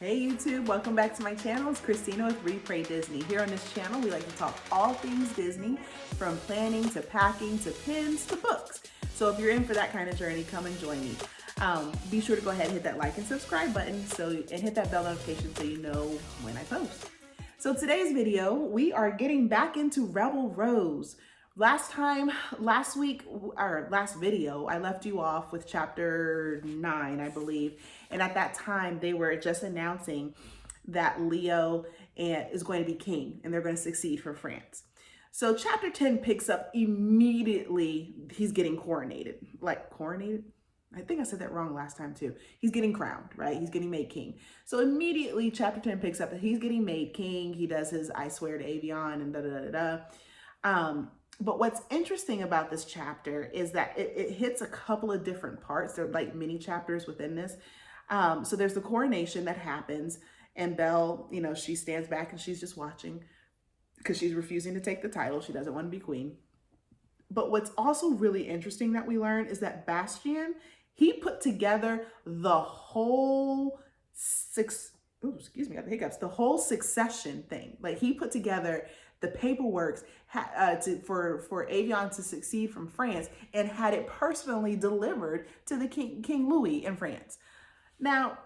Hey YouTube, welcome back to my channel. It's Christina with Read.Pray.Disney. Here on this channel, we like to talk all things Disney, from planning to packing to pins to books. So if you're in for that kind of journey, come and join me. Be sure to go ahead and hit that like and subscribe button and hit that bell notification so you know when I post. So today's video, we are getting back into Rebel Rose. Last video, I left you off with chapter 9, I believe. And at that time, they were just announcing that Leo is going to be king and they're going to succeed for France. So chapter 10 picks up immediately. He's getting coronated. Like coronated? I think I said that wrong last time too. He's getting crowned, right? He's getting made king. So immediately chapter 10 picks up that he's getting made king. He does his I swear to Avion and da-da-da-da. But what's interesting about this chapter is that it hits a couple of different parts. They're like mini chapters within this. So there's the coronation that happens, and Belle, she stands back and she's just watching because she's refusing to take the title. She doesn't want to be queen. But what's also really interesting that we learn is that Bastien, he put together the whole the whole succession thing. Like he put together the paperwork for Avion to succeed from France and had it personally delivered to the King Louis in France. Now,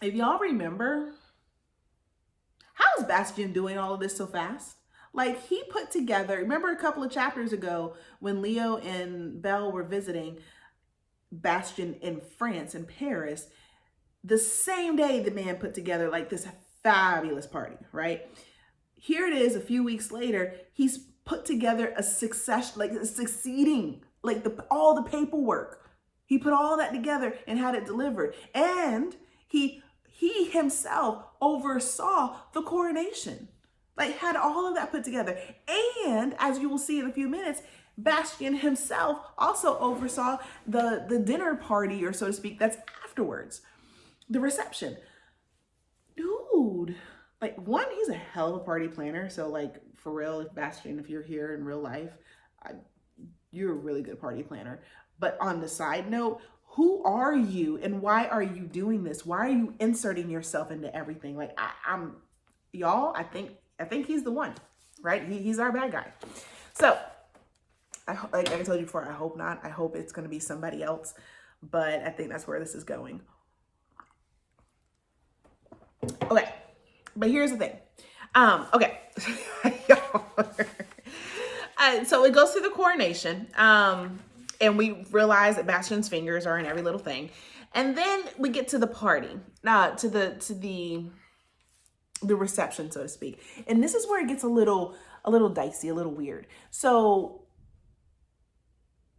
if y'all remember, how is Bastien doing all of this so fast? Like he put together, remember a couple of chapters ago when Leo and Belle were visiting Bastien in France, in Paris, the same day the man put together like this fabulous party, right? Here it is a few weeks later, he's put together a succession, like succeeding, like all the paperwork. He put all that together and had it delivered. And he himself oversaw the coronation, like had all of that put together. And as you will see in a few minutes, Bastien himself also oversaw the dinner party, or so to speak, that's afterwards, the reception. Dude, like one, he's a hell of a party planner. So like for real, if Bastien, if you're here in real life, you're a really good party planner. But on the side note, who are you and why are you doing this? Why are you inserting yourself into everything? Like y'all, I think he's the one, right? He's our bad guy. So like I told you before, I hope not. I hope it's going to be somebody else, but I think that's where this is going. Okay. But here's the thing. Okay. So it goes through the coronation. And we realize that Bastien's fingers are in every little thing. And then we get to the party, to the reception, so to speak. And this is where it gets a little dicey, a little weird. So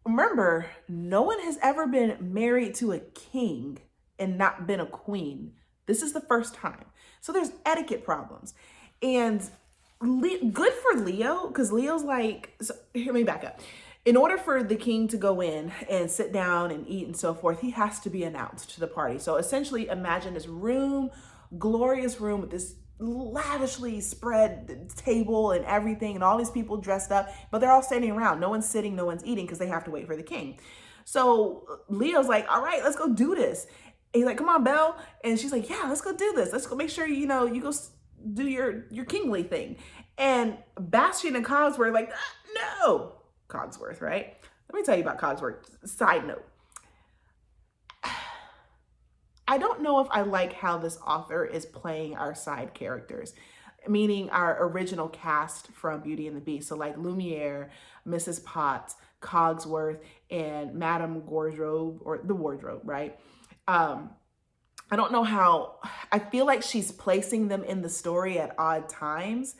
remember, no one has ever been married to a king and not been a queen. This is the first time. So there's etiquette problems. And good for Leo, because Leo's like, so let me back up. In order for the king to go in and sit down and eat and so forth, he has to be announced to the party. So essentially imagine this room, glorious room with this lavishly spread table and everything and all these people dressed up, but they're all standing around. No one's sitting, no one's eating because they have to wait for the king. So Leo's like, all right, let's go do this. And he's like, come on, Belle. And she's like, yeah, let's go do this. Let's go make sure, you go do your kingly thing. And Bastien and Cogsworth were like, no. Cogsworth, right? Let me tell you about Cogsworth. Side note. I don't know if I like how this author is playing our side characters, meaning our original cast from Beauty and the Beast. So like Lumiere, Mrs. Potts, Cogsworth, and Madame Wardrobe, or the wardrobe, right? I don't know how, I feel like she's placing them in the story at odd times,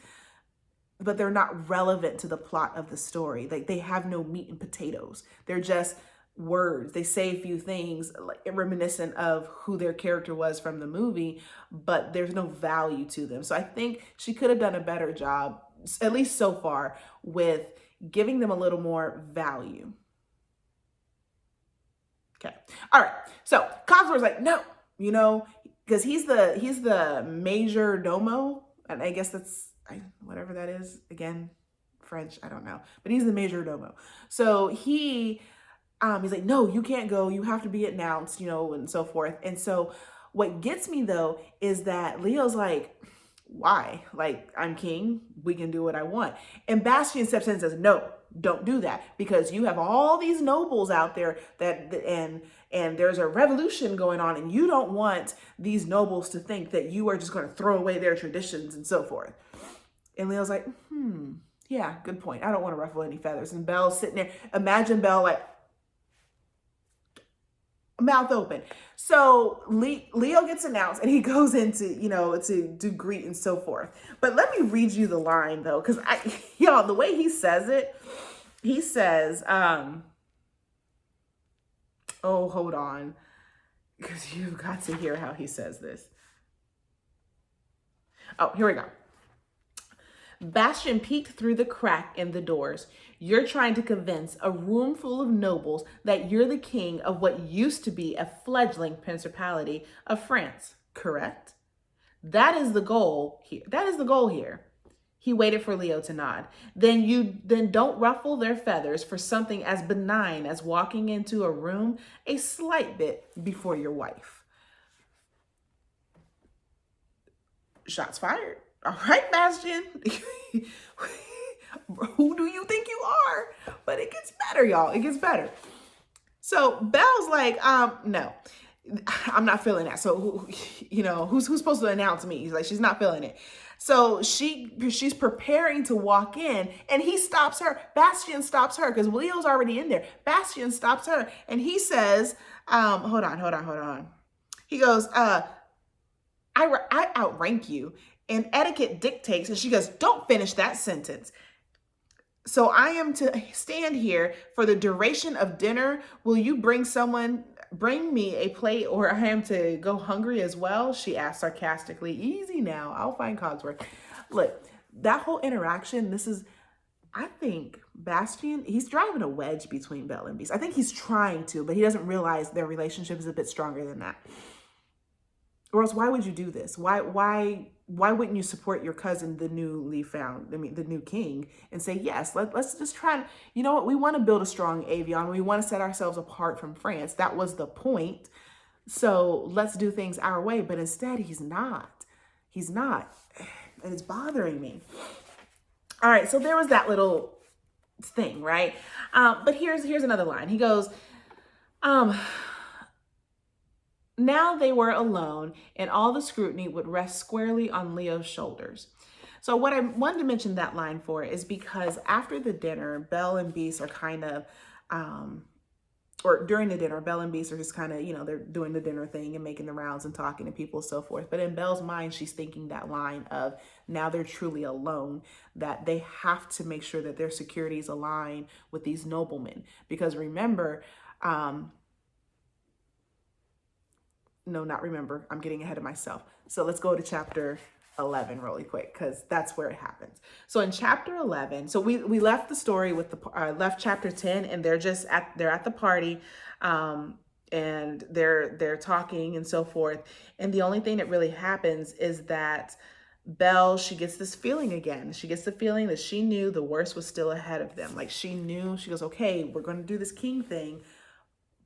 but they're not relevant to the plot of the story. Like they have no meat and potatoes. They're just words. They say a few things like reminiscent of who their character was from the movie, but there's no value to them. So I think she could have done a better job, at least so far, with giving them a little more value. Okay. All right. So Cogsworth's like, no, because he's the major domo. And I guess that's, whatever that is, again, French, I don't know, but he's the major domo. So he's like, no, you can't go. You have to be announced, and so forth. And so What gets me though is that Leo's like, why? Like, I'm king, we can do what I want. And Bastian steps in and says, no, don't do that, because you have all these nobles out there and there's a revolution going on, and you don't want these nobles to think that you are just going to throw away their traditions and so forth. And Leo's like, yeah, good point. I don't want to ruffle any feathers. And Belle's sitting there. Imagine Belle like, mouth open. So Leo gets announced and he goes into, to greet and so forth. But let me read you the line though, because y'all, the way he says it, he says, oh, hold on, because you've got to hear how he says this. Oh, here we go. Bastian peeked through the crack in the doors. You're trying to convince a room full of nobles that you're the king of what used to be a fledgling principality of France, correct? That is the goal here. That is the goal here. He waited for Leo to nod. Then don't ruffle their feathers for something as benign as walking into a room a slight bit before your wife. Shots fired. All right, Bastian. Who do you think you are? But it gets better, y'all. It gets better. So Belle's like, no, I'm not feeling that. So, who's supposed to announce me? He's like, she's not feeling it. So she's preparing to walk in, and he stops her. Bastian stops her because Leo's already in there. Bastian stops her, and he says, hold on. He goes, I outrank you, and etiquette dictates. And she goes, don't finish that sentence. So I am to stand here for the duration of dinner. Will you bring me a plate, or I am to go hungry as well? She asked sarcastically. Easy now, I'll find Cogsworth. Look, that whole interaction, I think Bastian, he's driving a wedge between Belle and Beast. I think he's trying to, but he doesn't realize their relationship is a bit stronger than that. Or else, why would you do this? Why wouldn't you support your cousin, the new king, and say, yes, let's just try. You know what? We want to build a strong Avion. We want to set ourselves apart from France. That was the point. So let's do things our way. But instead, he's not. And it's bothering me. All right. So there was that little thing, right? But here's another line. He goes, now they were alone, and all the scrutiny would rest squarely on Leo's shoulders. So what I wanted to mention that line for is because after the dinner, Belle and Beast are kind of, or during the dinner, Belle and Beast are just kind of, they're doing the dinner thing and making the rounds and talking to people and so forth. But in Belle's mind, she's thinking that line of now they're truly alone, that they have to make sure that their securities align with these noblemen. Because remember, no, not remember. I'm getting ahead of myself. So let's go to chapter 11 really quick, because that's where it happens. So in chapter 11, so we left the story with left chapter 10, and they're at the party, and they're talking and so forth. And the only thing that really happens is that Belle, she gets this feeling again. She gets the feeling that she knew the worst was still ahead of them. Like she goes, okay, we're going to do this king thing,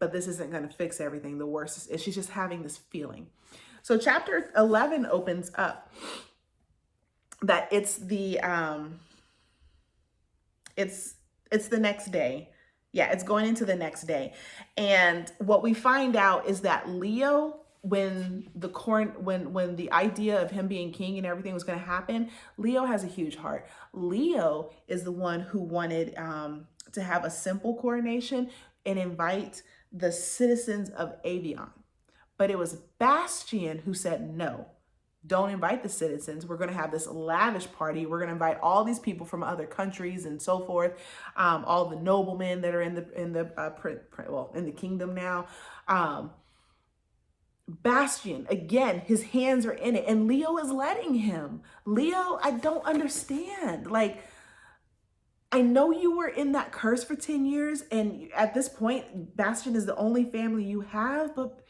but this isn't going to fix everything. The worst is she's just having this feeling. So chapter 11 opens up that it's the next day. Yeah, it's going into the next day. And what we find out is that Leo, when the idea of him being king and everything was going to happen, Leo has a huge heart. Leo is the one who wanted to have a simple coronation and invite the citizens of Avion. But it was Bastian who said, no, don't invite the citizens. We're going to have this lavish party. We're going to invite all these people from other countries and so forth. All the noblemen that are in the kingdom now. Bastian, again, his hands are in it, and Leo is letting him. Leo, I don't understand. Like, I know you were in that curse for 10 years, and at this point, Bastian is the only family you have, but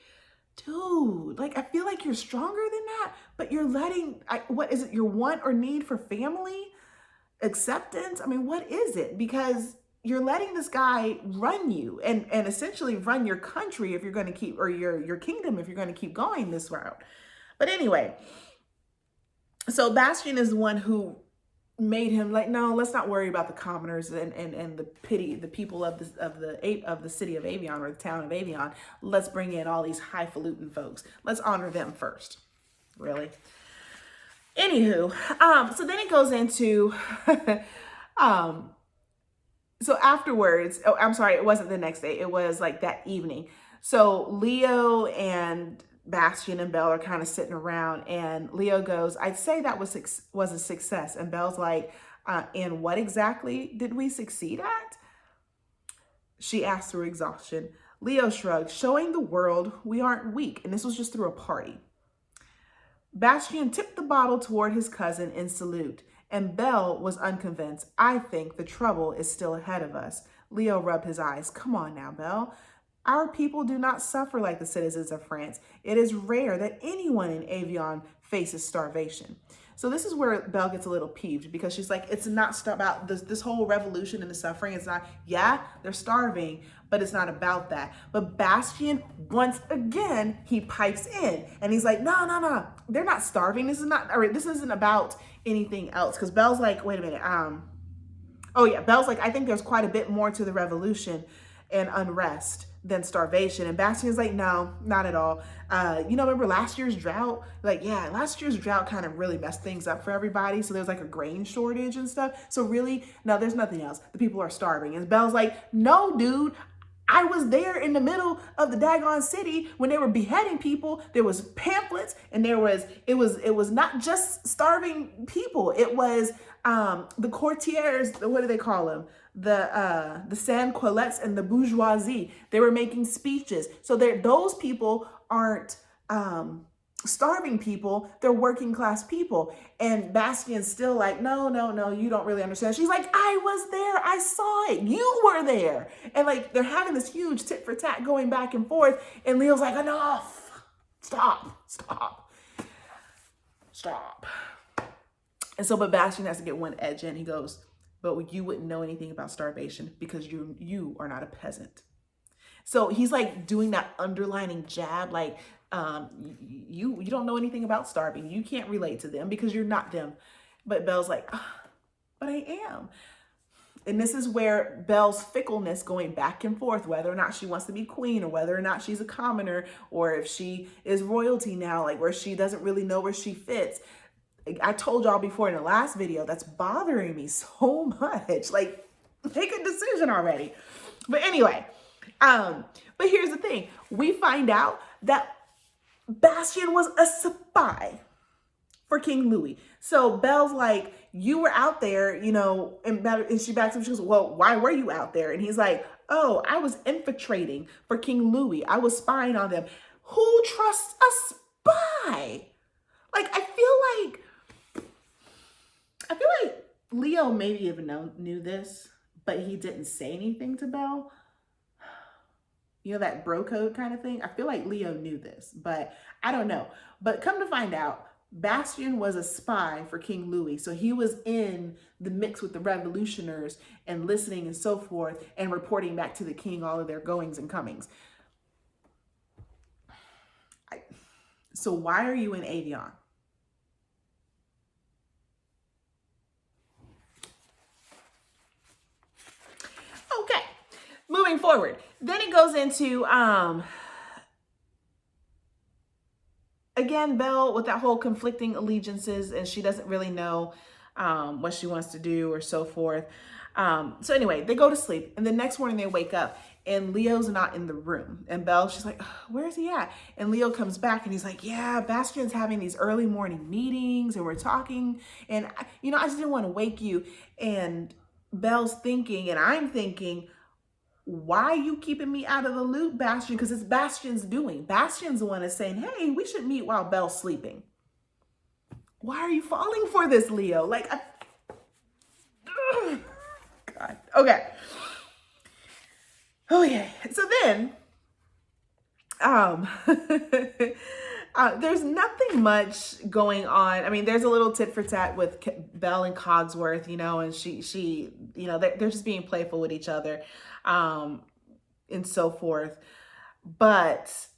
dude, like, I feel like you're stronger than that, but you're letting, what is it, your want or need for family? Acceptance? I mean, what is it? Because you're letting this guy run you and essentially run your country if you're going to keep, or your kingdom if you're going to keep going this route. But anyway, so Bastian is the one who made him like, no, let's not worry about the commoners and the people of the city of Avion, or the town of Avion. Let's bring in all these highfalutin folks. Let's honor them first. Really? Anywho, so then it goes into, so afterwards, oh, I'm sorry, it wasn't the next day. It was like that evening. So Leo and Bastian and Belle are kind of sitting around, and Leo goes, I'd say that was a success. And Belle's like, and what exactly did we succeed at? She asked through exhaustion. Leo shrugged, showing the world we aren't weak. And this was just through a party. Bastian tipped the bottle toward his cousin in salute, and Belle was unconvinced. I think the trouble is still ahead of us. Leo rubbed his eyes. Come on now, Belle. Our people do not suffer like the citizens of France. It is rare that anyone in Avion faces starvation. So this is where Belle gets a little peeved, because she's like, it's not about this whole revolution and the suffering. It's not, yeah, they're starving, but it's not about that. But Bastian, once again, he pipes in and he's like, no, they're not starving. This isn't about anything else. Because Belle's like, wait a minute. Oh yeah, Belle's like, I think there's quite a bit more to the revolution and unrest than starvation. And Bastian's like, no, not at all. Remember last year's drought? Like, yeah, last year's drought kind of really messed things up for everybody. So there's like a grain shortage and stuff. So really, no, there's nothing else. The people are starving. And Belle's like, no, dude. I was there in the middle of the daggone city when they were beheading people. There was pamphlets, and it was not just starving people. It was the courtiers, what do they call them? The sans-culottes and the bourgeoisie. They were making speeches. So those people aren't starving people, they're working class people. And Bastian's still like, no, you don't really understand. She's like, I was there, I saw it, you were there. And like, they're having this huge tit for tat going back and forth. And Leo's like, enough, stop. And so, but Bastian has to get one edge in. He goes, but you wouldn't know anything about starvation because you are not a peasant. So he's like doing that underlining jab, like, you don't know anything about starving. You can't relate to them because you're not them. But Belle's like, but I am. And this is where Belle's fickleness going back and forth, whether or not she wants to be queen or whether or not she's a commoner or if she is royalty now, like where she doesn't really know where she fits. I told y'all before in the last video, that's bothering me so much. Like, make a decision already. But anyway, but here's the thing. We find out that Bastian was a spy for King Louis. So Belle's like, you were out there, and she backs up. She goes, well, why were you out there? And he's like, oh, I was infiltrating for King Louis. I was spying on them. Who trusts a spy? Like, I feel like Leo maybe even knew this, but he didn't say anything to Belle. That bro code kind of thing. I feel like Leo knew this, but I don't know. But come to find out, Bastian was a spy for King Louis. So he was in the mix with the revolutionaries and listening and so forth and reporting back to the king all of their goings and comings. So why are you in Avion? Okay, moving forward. Then it goes into, again, Belle with that whole conflicting allegiances, and she doesn't really know what she wants to do or so forth. So anyway, they go to sleep, and the next morning they wake up, and Leo's not in the room. And Belle, she's like, where is he at? And Leo comes back, and he's like, yeah, Bastian's having these early morning meetings, and we're talking, and I just didn't want to wake you. And Belle's thinking, and I'm thinking, why are you keeping me out of the loop, Bastian? Because it's Bastian's doing. Bastian's the one that's saying, hey, we should meet while Belle's sleeping. Why are you falling for this, Leo? Like, God. Okay. Oh, yeah. So then, There's nothing much going on. I mean, there's a little tit for tat with Belle and Cogsworth, and she, they're just being playful with each other, and so forth. But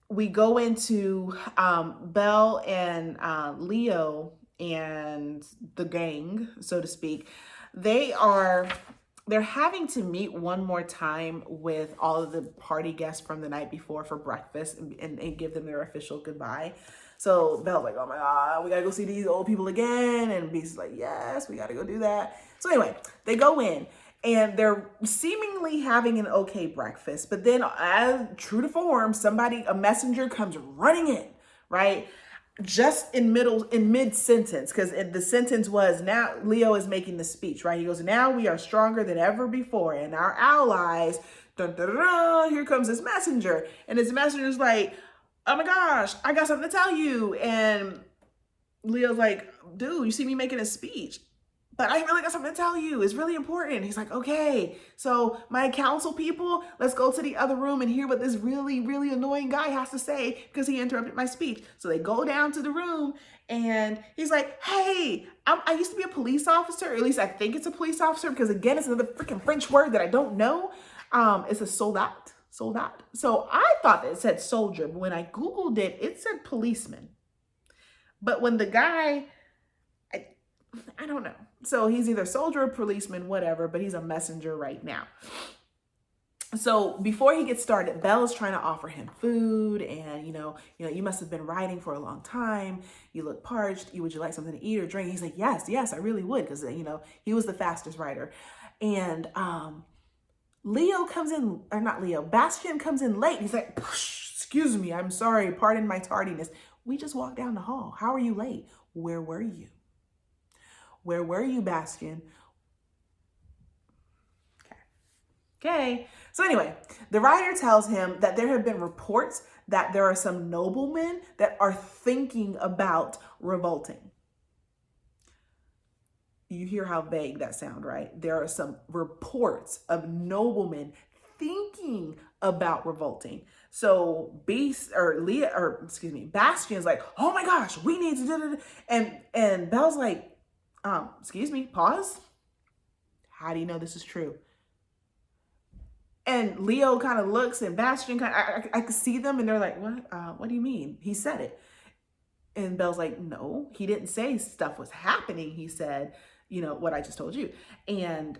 we go into Belle and Leo and the gang, so to speak. They're having to meet one more time with all of the party guests from the night before for breakfast and give them their official goodbye. So Belle's like, oh my God, we gotta go see these old people again. And Beast's like, yes, we gotta go do that. So anyway, they go in and they're seemingly having an okay breakfast. But then, as true to form, a messenger comes running in, right? Just in mid-sentence, because the sentence was, now Leo is making the speech, right? He goes, now we are stronger than ever before, and our allies, dun, dun, dun, dun, here comes this messenger. And his messenger's like, oh my gosh, I got something to tell you. And Leo's like, dude, you see me making a speech, but I really got something to tell you. It's really important. He's like, okay, so my council people, let's go to the other room and hear what this really, really annoying guy has to say because he interrupted my speech. So they go down to the room and he's like, hey, I used to be a police officer, or at least I think it's a police officer, because again, it's another freaking French word that I don't know. It's a soldat. So I thought that it said soldier, but when I Googled it, it said policeman. But when the guy, I don't know. So he's either soldier or policeman, whatever, but he's a messenger right now. So before he gets started, Belle is trying to offer him food, and you must have been riding for a long time. You look parched. Would you like something to eat or drink? He's like, yes, I really would, because he was the fastest rider. And Bastian comes in late. He's like, excuse me, I'm sorry, pardon my tardiness. We just walked down the hall. How are you late? Where were you? Where were you, Bastian? Okay. So anyway, the writer tells him that there have been reports that there are some noblemen that are thinking about revolting. You hear how vague that sounds, right? There are some reports of noblemen thinking about revolting. So Bastian's like, oh my gosh, we need to do it. And Belle's like, excuse me, pause. How do you know this is true? And Leo kind of looks, and Bastian I could see them, and they're like, what do you mean? He said it. And Belle's like, no, he didn't say stuff was happening. He said, what I just told you. And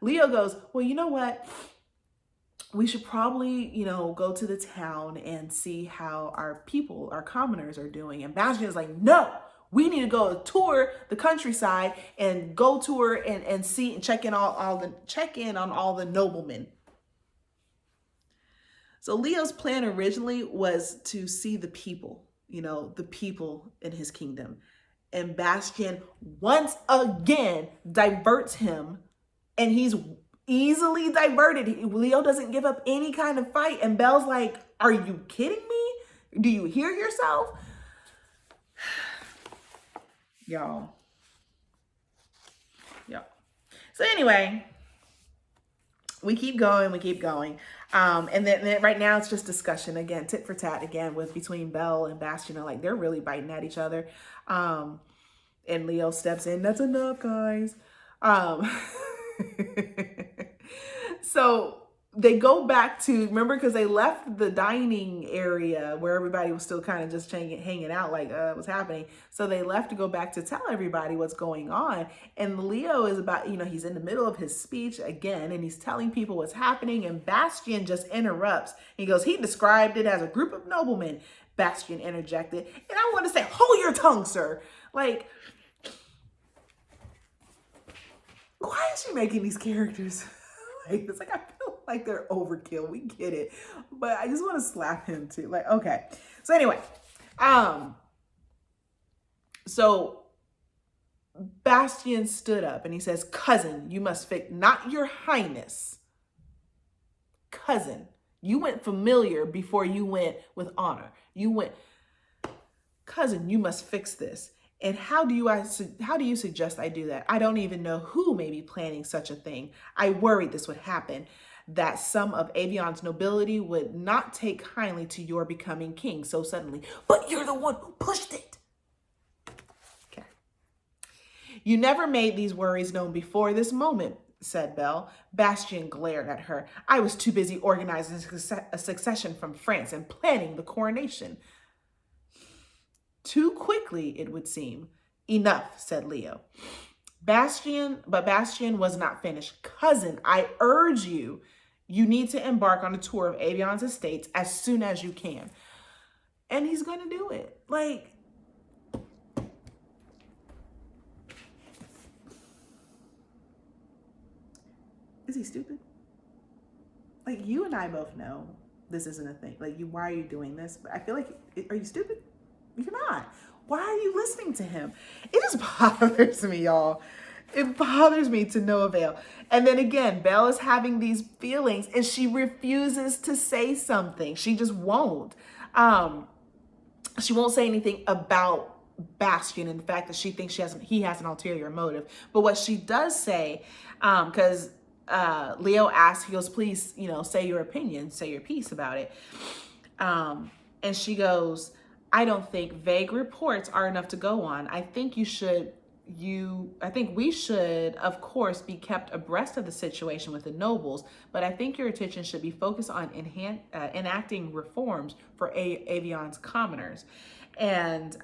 Leo goes, well, you know what? We should probably, go to the town and see how our people, our commoners, are doing. And Bastian's like, no, we need to go tour the countryside and go tour and see and check in on all the noblemen. So Leo's plan originally was to see the people, the people in his kingdom. And Bastian once again diverts him, and he's easily diverted. Leo doesn't give up any kind of fight. And Belle's like, are you kidding me? Do you hear yourself? Y'all. So anyway, we keep going. And then right now it's just discussion again, tit for tat again between Belle and Bastian. Like, they're really biting at each other. And Leo steps in. That's enough, guys. So they go back to, remember, because they left the dining area where everybody was still kind of just hanging out, like, what's happening? So they left to go back to tell everybody what's going on. And Leo is about, he's in the middle of his speech again, and he's telling people what's happening. And Bastian just interrupts. He goes, he described it as a group of noblemen. Bastian interjected. And I want to say, hold your tongue, sir. Like, why is she making these characters? It's like, I feel like they're overkill. We get it. But I just want to slap him too. Like, okay. So anyway, so Bastian stood up and he says, cousin, you must fix, not your highness. Cousin, you went familiar before you went with honor. Cousin, you must fix this. And how do you suggest I do that? I don't even know who may be planning such a thing. I worried this would happen. that some of Avion's nobility would not take kindly to your becoming king so suddenly. But you're the one who pushed it. Okay. You never made these worries known before this moment, said Belle. Bastien glared at her. I was too busy organizing a succession from France and planning the coronation. Too quickly, it would seem. Enough, said Leo. Bastien was not finished. Cousin, I urge you, you need to embark on a tour of Avion's estates as soon as you can. And he's going to do it. Like, is he stupid? Like, you and I both know this isn't a thing. Like, why are you doing this? But I feel like, are you stupid? You're not. Why are you listening to him? It just bothers me, y'all. It bothers me to no avail. And then again, Belle is having these feelings and she refuses to say something. She just won't. She won't say anything about Bastien and the fact that she thinks he has an ulterior motive. But what she does say, because Leo asks, he goes, please, say your opinion, say your piece about it. And she goes, I don't think vague reports are enough to go on. I think we should, of course, be kept abreast of the situation with the nobles, but I think your attention should be focused on enacting reforms for Avion's commoners. And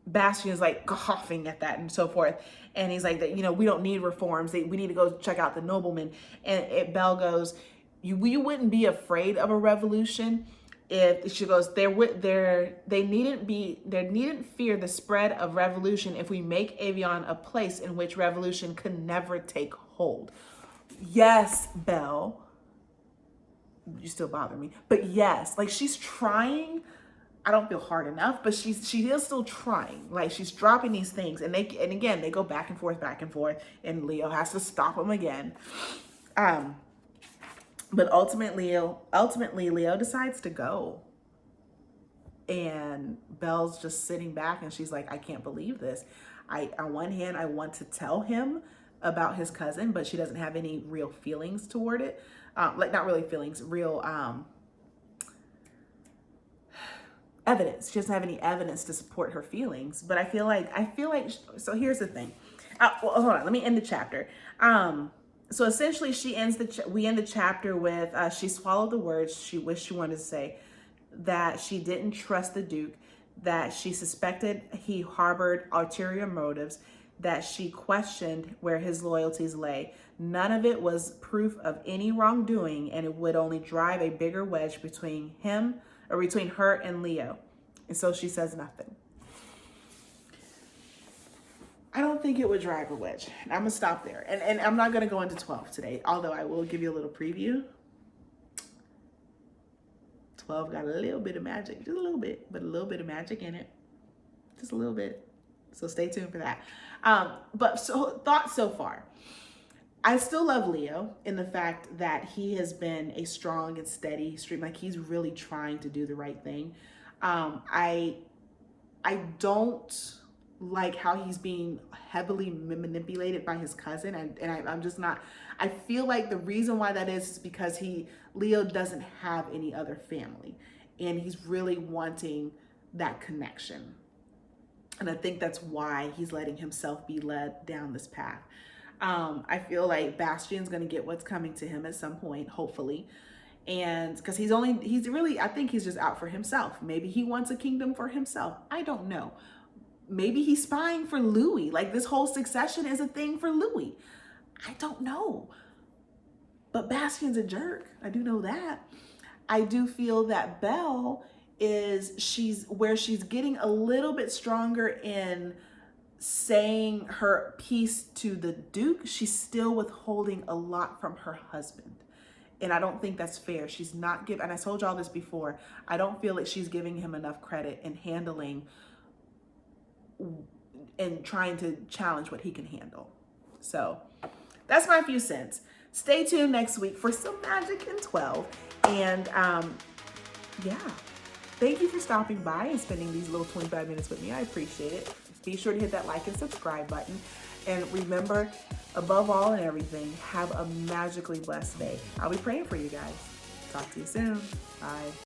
Bastien's like coughing at that and so forth. And he's like, we don't need reforms. We need to go check out the noblemen. And Belle goes, you wouldn't be afraid of a revolution if, she goes, there needn't fear the spread of revolution if we make Avion a place in which revolution could never take hold. Yes, Belle, you still bother me, but yes, like she's trying. I don't feel hard enough, but she is still trying. Like she's dropping these things, and again they go back and forth, and Leo has to stop them again. But ultimately, Leo decides to go. And Belle's just sitting back and she's like, I can't believe this. On one hand, I want to tell him about his cousin, but she doesn't have any real feelings toward it. Not really feelings, real evidence. She doesn't have any evidence to support her feelings. But I feel like, so here's the thing. Well, hold on, let me end the chapter. So essentially, we end the chapter with she swallowed the words she wished she wanted to say, that she didn't trust the Duke, that she suspected he harbored ulterior motives, that she questioned where his loyalties lay. None of it was proof of any wrongdoing, and it would only drive a bigger wedge between her and Leo. And so she says nothing. I don't think it would drive a wedge. I'm gonna stop there. And I'm not gonna go into 12 today, although I will give you a little preview. 12 got a little bit of magic, just a little bit, but a little bit of magic in it. Just a little bit. So stay tuned for that. But thoughts so far. I still love Leo in the fact that he has been a strong and steady stream. Like he's really trying to do the right thing. I don't like how he's being heavily manipulated by his cousin, and I'm just not. I feel like the reason why that is because Leo doesn't have any other family, and he's really wanting that connection, and I think that's why he's letting himself be led down this path. I feel like Bastien's gonna get what's coming to him at some point, hopefully. And because I think he's just out for himself. Maybe he wants a kingdom for himself. I don't know. Maybe he's spying for Louis. Like this whole succession is a thing for Louis. I don't know. But Bastien's a jerk. I do know that. I do feel that Belle she's getting a little bit stronger in saying her piece to the Duke. She's still withholding a lot from her husband. And I don't think that's fair. She's not giving, and I told y'all this before, I don't feel like she's giving him enough credit in handling and trying to challenge what he can handle. So that's my few cents. Stay tuned next week for some magic in 12. And yeah, thank you for stopping by and spending these little 25 minutes with me. I appreciate it. Be sure to hit that like and subscribe button. And remember, above all and everything, have a magically blessed day. I'll be praying for you guys. Talk to you soon. Bye.